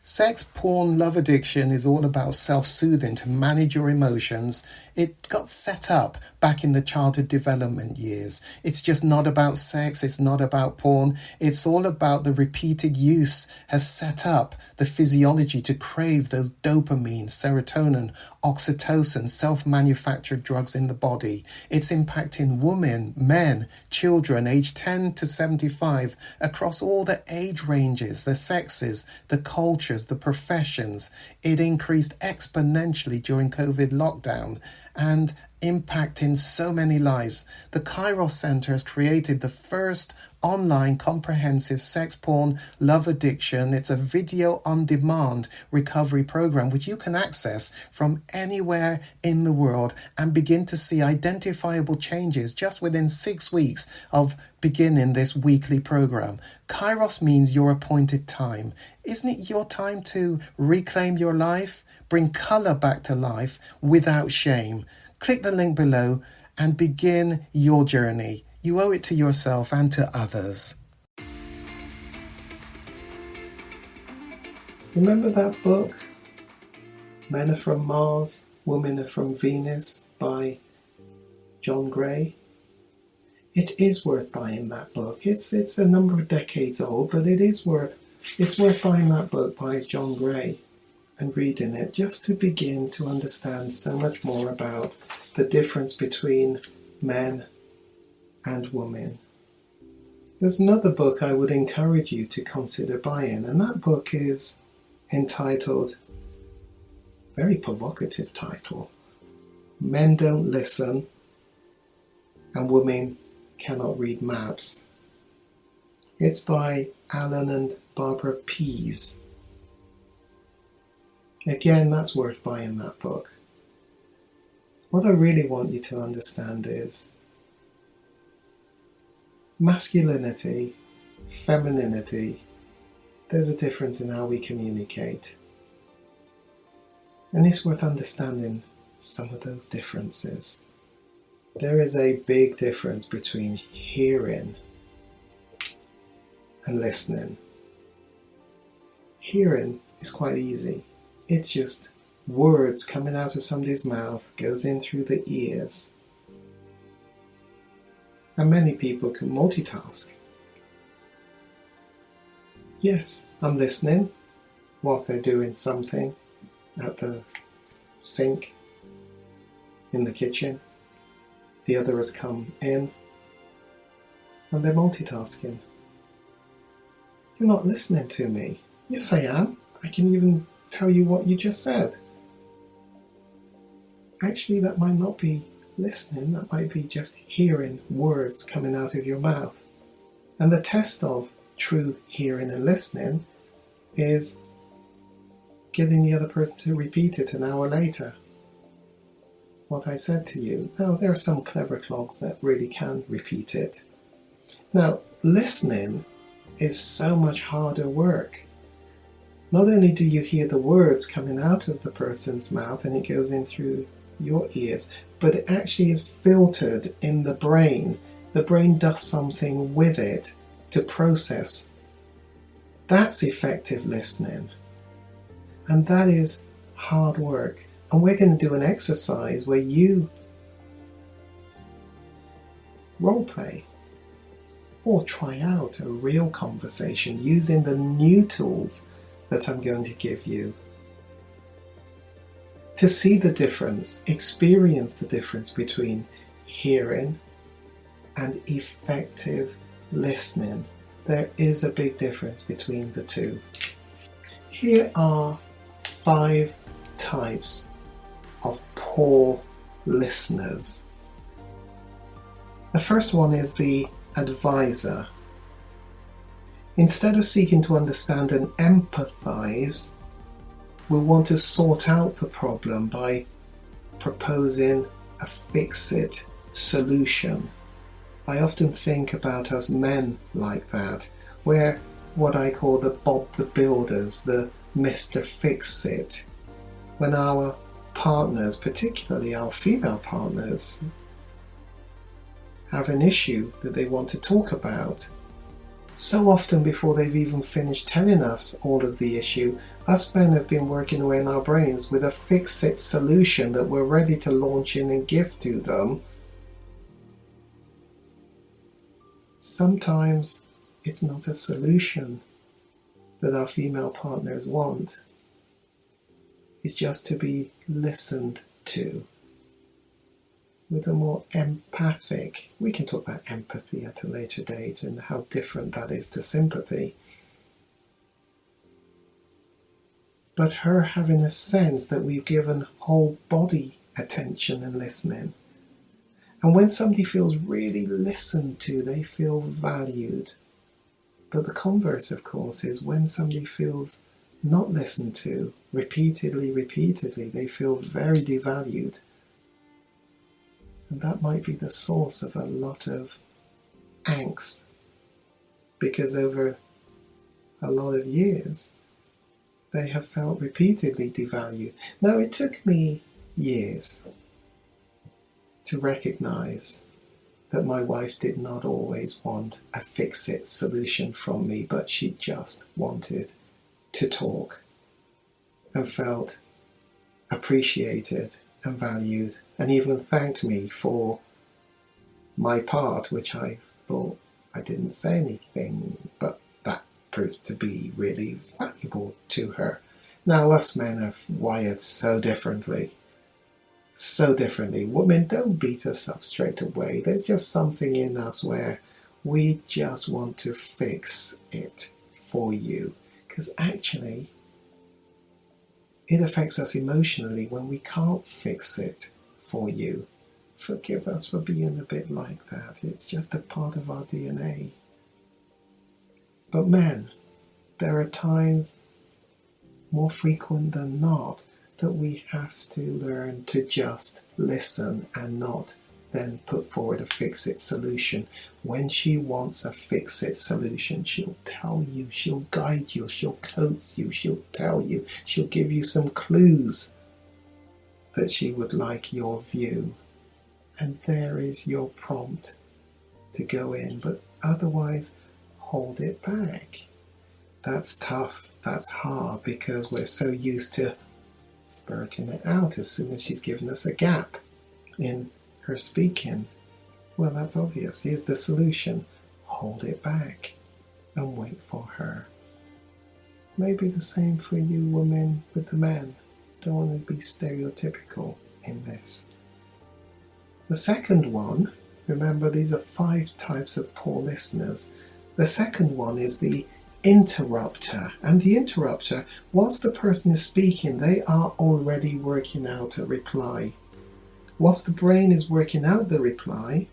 Sex, porn, love addiction is all about self-soothing to manage your emotions. It got set up back in the childhood development years. It's just not about sex. It's not about porn. It's all about the repeated use has set up the physiology to crave those dopamine, serotonin, oxytocin, self-manufactured drugs in the body. It's impacting women, men, children aged 10 to 75 across all the age ranges, the sexes, the cultures, the professions. It increased exponentially during COVID lockdown and impacting so many lives. The Kairos Center has created the first online comprehensive sex, porn, love addiction. It's a video on demand recovery program which you can access from anywhere in the world and begin to see identifiable changes just within 6 weeks of beginning this weekly program. Kairos means your appointed time. Isn't it your time to reclaim your life? Bring color back to life without shame. Click the link below and begin your journey. You owe it to yourself and to others. Remember that book, Men Are From Mars, Women Are From Venus by John Gray? It is worth buying that book. It's a number of decades old, but it's worth buying that book by John Gray and reading it just to begin to understand so much more about the difference between men and women. There's another book I would encourage you to consider buying, and that book is entitled, very provocative title, Men Don't Listen and Women Cannot Read Maps. It's by Alan and Barbara Pease. Again, that's worth buying that book. What I really want you to understand is masculinity, femininity, there's a difference in how we communicate. And it's worth understanding some of those differences. There is a big difference between hearing and listening. Hearing is quite easy. It's just words coming out of somebody's mouth, goes in through the ears. And many people can multitask. Yes, I'm listening whilst they're doing something at the sink, in the kitchen. The other has come in and they're multitasking. You're not listening to me. Yes, I am. I can even tell you what you just said. Actually, that might not be listening. That might be just hearing words coming out of your mouth. And the test of true hearing and listening is getting the other person to repeat it an hour later. What I said to you. Now, there are some clever clogs that really can repeat it. Now, listening is so much harder work. Not only do you hear the words coming out of the person's mouth and it goes in through your ears, but it actually is filtered in the brain. The brain does something with it to process. That's effective listening. And that is hard work. And we're going to do an exercise where you role play or try out a real conversation using the new tools that I'm going to give you to see the difference, experience the difference between hearing and effective listening. There is a big difference between the two. Here are 5 types of poor listeners. The first one is the advisor. Instead of seeking to understand and empathize, we want to sort out the problem by proposing a fix-it solution. I often think about us men like that. We're what I call the Bob the Builders, the Mr. Fix-It. When our partners, particularly our female partners, have an issue that they want to talk about, So often before they've even finished telling us all of the issue, us men have been working away in our brains with a fix-it solution that we're ready to launch in and give to them. Sometimes it's not a solution that our female partners want. It's just to be listened to with a more empathic. We can talk about empathy at a later date and how different that is to sympathy. But her having a sense that we've given whole body attention and listening. And when somebody feels really listened to, they feel valued. But the converse, of course, is when somebody feels not listened to, repeatedly, they feel very devalued. And that might be the source of a lot of angst, because over a lot of years, they have felt repeatedly devalued. Now, it took me years to recognize that my wife did not always want a fix-it solution from me, but she just wanted to talk and felt appreciated and valued, and even thanked me for my part, which I thought I didn't say anything, but that proved to be really valuable to her. Now, us men are wired so differently. Women don't beat us up straight away. There's just something in us where we just want to fix it for you, because actually it affects us emotionally when we can't fix it for you. Forgive us for being a bit like that. It's just a part of our DNA. But men, there are times, more frequent than not, that we have to learn to just listen and not then put forward a fix-it solution. When she wants a fix-it solution, she'll tell you, she'll guide you, she'll coach you, she'll tell you, she'll give you some clues that she would like your view. And there is your prompt to go in, but otherwise, hold it back. That's tough, that's hard, because we're so used to spurting it out as soon as she's given us a gap in her speaking. Well, that's obvious. Here's the solution. Hold it back and wait for her. Maybe the same for you women with the men. Don't want to be stereotypical in this. The second one, remember these are 5 types of poor listeners. The second one is the interrupter. And the interrupter, whilst the person is speaking, they are already working out a reply. Whilst the brain is working out the reply,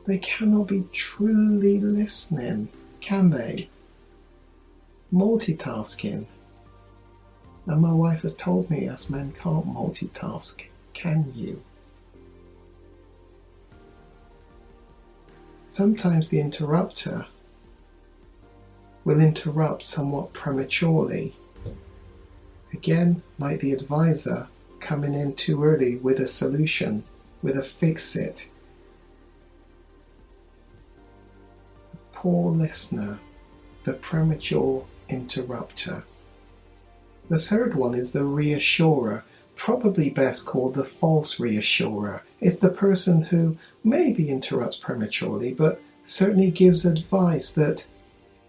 they cannot be truly listening, can they? Multitasking. And my wife has told me us men can't multitask. Can you? Sometimes the interrupter will interrupt somewhat prematurely. Again, like the advisor, coming in too early with a solution, with a fix-it. Poor listener, the premature interrupter. The third one is the reassurer, probably best called the false reassurer. It's the person who maybe interrupts prematurely, but certainly gives advice that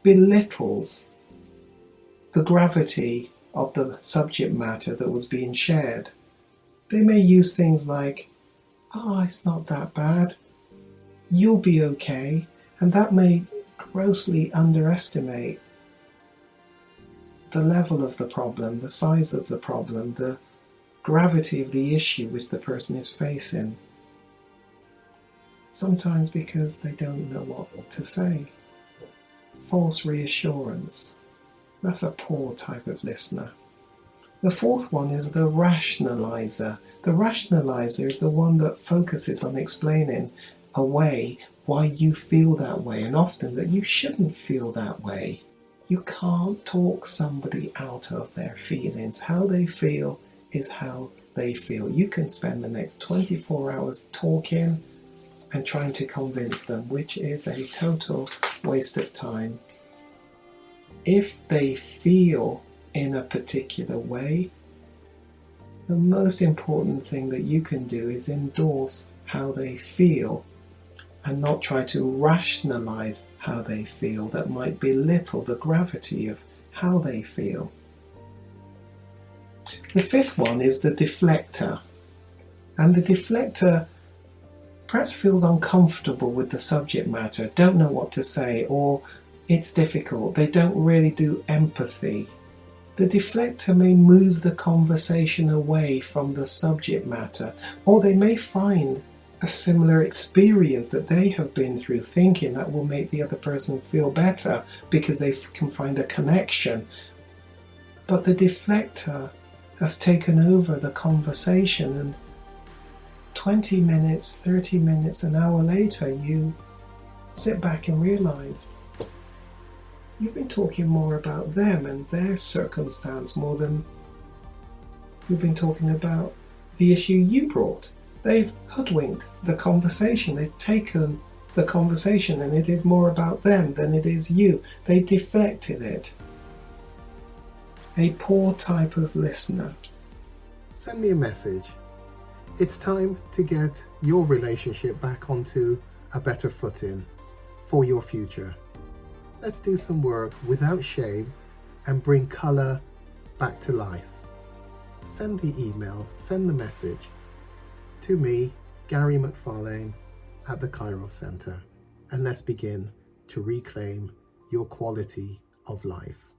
belittles the gravity of the subject matter that was being shared. They may use things like, it's not that bad, you'll be okay, and that may grossly underestimate the level of the problem, the size of the problem, the gravity of the issue which the person is facing. Sometimes because they don't know what to say. False reassurance. That's a poor type of listener. The fourth one is the rationalizer. The rationalizer is the one that focuses on explaining away why you feel that way, and often that you shouldn't feel that way. You can't talk somebody out of their feelings. How they feel is how they feel. You can spend the next 24 hours talking and trying to convince them, which is a total waste of time. if they feel in a particular way, the most important thing that you can do is endorse how they feel and not try to rationalize how they feel. That might belittle the gravity of how they feel. The fifth one is the deflector. And the deflector perhaps feels uncomfortable with the subject matter, don't know what to say, or it's difficult. They don't really do empathy. The deflector may move the conversation away from the subject matter, or they may find a similar experience that they have been through, thinking that will make the other person feel better because they can find a connection. But the deflector has taken over the conversation, and 20 minutes, 30 minutes, an hour later, you sit back and realize you've been talking more about them and their circumstance more than you've been talking about the issue you brought. They've hoodwinked the conversation. They've taken the conversation and it is more about them than it is you. They deflected it. A poor type of listener. Send me a message. It's time to get your relationship back onto a better footing for your future. Let's do some work without shame and bring colour back to life. Send the email, send the message to me, Gary McFarlane, at the Kairos Centre, and let's begin to reclaim your quality of life.